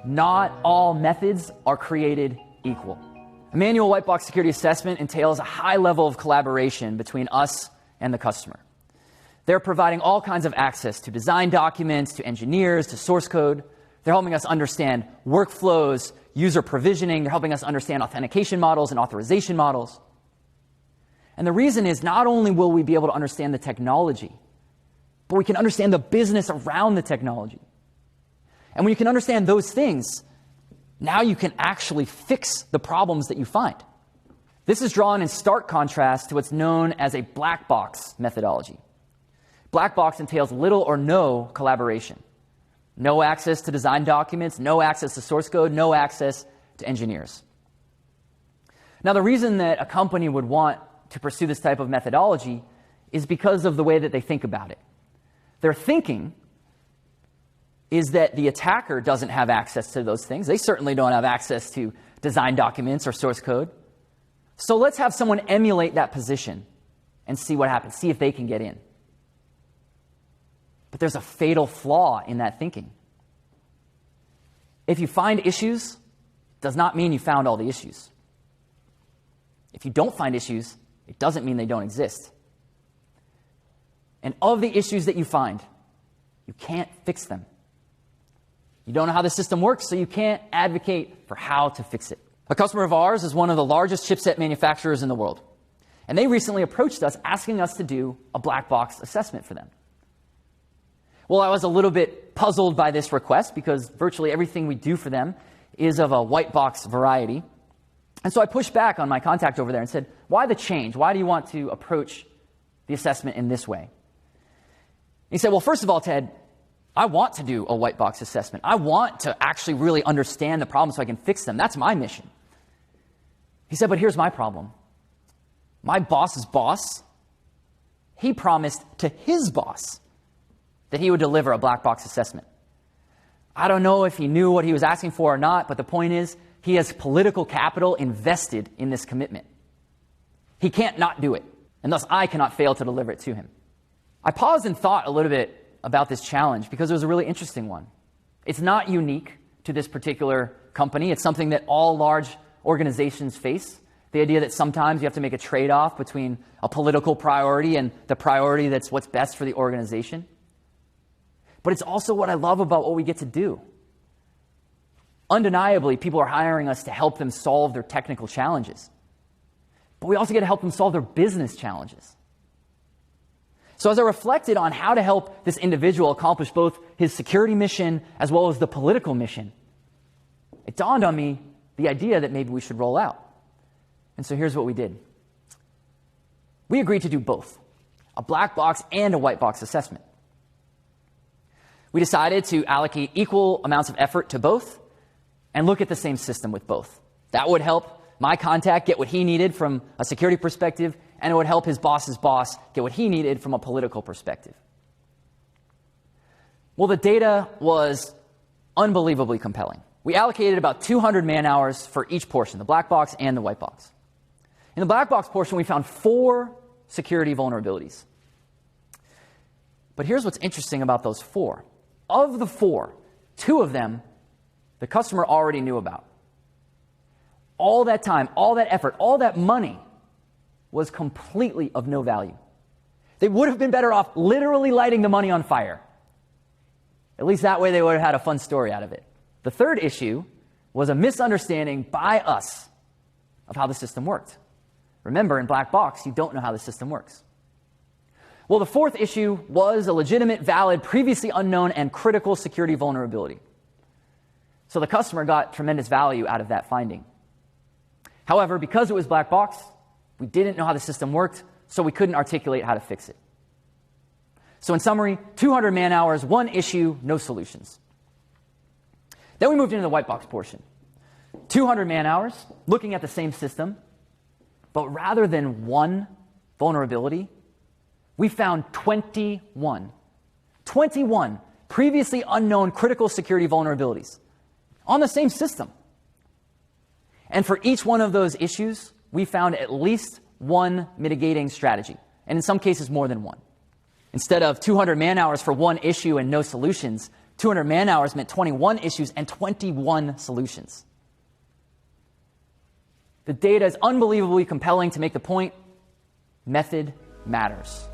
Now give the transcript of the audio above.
not all methods are created equal. A manual white box security assessment entails a high level of collaboration between us and the customer. They're providing all kinds of access to design documents, to engineers, to source code. They're helping us understand workflows, user provisioning. They're helping us understand authentication models and authorization models. And the reason is not only will we be able to understand the technology, but we can understand the business around the technology. And when you can understand those things, now you can actually fix the problems that you find. This is drawn in stark contrast to what's known as a black box methodology. Black box entails little or no collaboration. No access to design documents, no access to source code, no access to engineers. Now, the reason that a company would want to pursue this type of methodology is because of the way that they think about it. Their thinking is that the attacker doesn't have access to those things. They certainly don't have access to design documents or source code. So let's have someone emulate that position and see what happens, see if they can get in. But there's a fatal flaw in that thinking. If you find issues, does not mean you found all the issues. If you don't find issues, it doesn't mean they don't exist. And of the issues that you find, you can't fix them. You don't know how the system works, so you can't advocate for how to fix it. A customer of ours is one of the largest chipset manufacturers in the world. And they recently approached us asking us to do a black box assessment for them. Well, I was a little bit puzzled by this request because virtually everything we do for them is of a white box variety. And so I pushed back on my contact over there and said, why the change? Why do you want to approach the assessment in this way? He said, well, first of all, Ted, I want to do a white box assessment. I want to actually really understand the problem so I can fix them. That's my mission. He said, but here's my problem. My boss's boss, he promised to his boss that he would deliver a black box assessment. I don't know if he knew what he was asking for or not, but the point is, he has political capital invested in this commitment. He can't not do it, and thus I cannot fail to deliver it to him. I paused and thought a little bit about this challenge because it was a really interesting one. It's not unique to this particular company. It's something that all large organizations face. The idea that sometimes you have to make a trade-off between a political priority and the priority that's what's best for the organization. But it's also what I love about what we get to do. Undeniably, people are hiring us to help them solve their technical challenges. But we also get to help them solve their business challenges. So as I reflected on how to help this individual accomplish both his security mission as well as the political mission, it dawned on me the idea that maybe we should roll out. And so here's what we did. We agreed to do both, a black box and a white box assessment. We decided to allocate equal amounts of effort to both and look at the same system with both. That would help my contact get what he needed from a security perspective, and it would help his boss's boss get what he needed from a political perspective. Well, the data was unbelievably compelling. We allocated about 200 man-hours for each portion, the black box and the white box. In the black box portion, we found 4 security vulnerabilities. But here's what's interesting about those 4. Of the 4, 2 of them the customer already knew about. All that time, all that effort, all that money was completely of no value. They would have been better off literally lighting the money on fire. At least that way they would have had a fun story out of it. The third issue was a misunderstanding by us of how the system worked. Remember, in black box, you don't know how the system works. Well, the fourth issue was a legitimate, valid, previously unknown, and critical security vulnerability. So the customer got tremendous value out of that finding. However, because it was black box, we didn't know how the system worked, so we couldn't articulate how to fix it. So in summary, 200 man-hours, 1 issue, no solutions. Then we moved into the white box portion. 200 man-hours, looking at the same system, but rather than 1 vulnerability, we found 21 previously unknown critical security vulnerabilities on the same system. And for each one of those issues, we found at least 1 mitigating strategy, and in some cases more than 1. Instead of 200 man-hours for 1 issue and no solutions, 200 man-hours meant 21 issues and 21 solutions. The data is unbelievably compelling to make the point: method matters.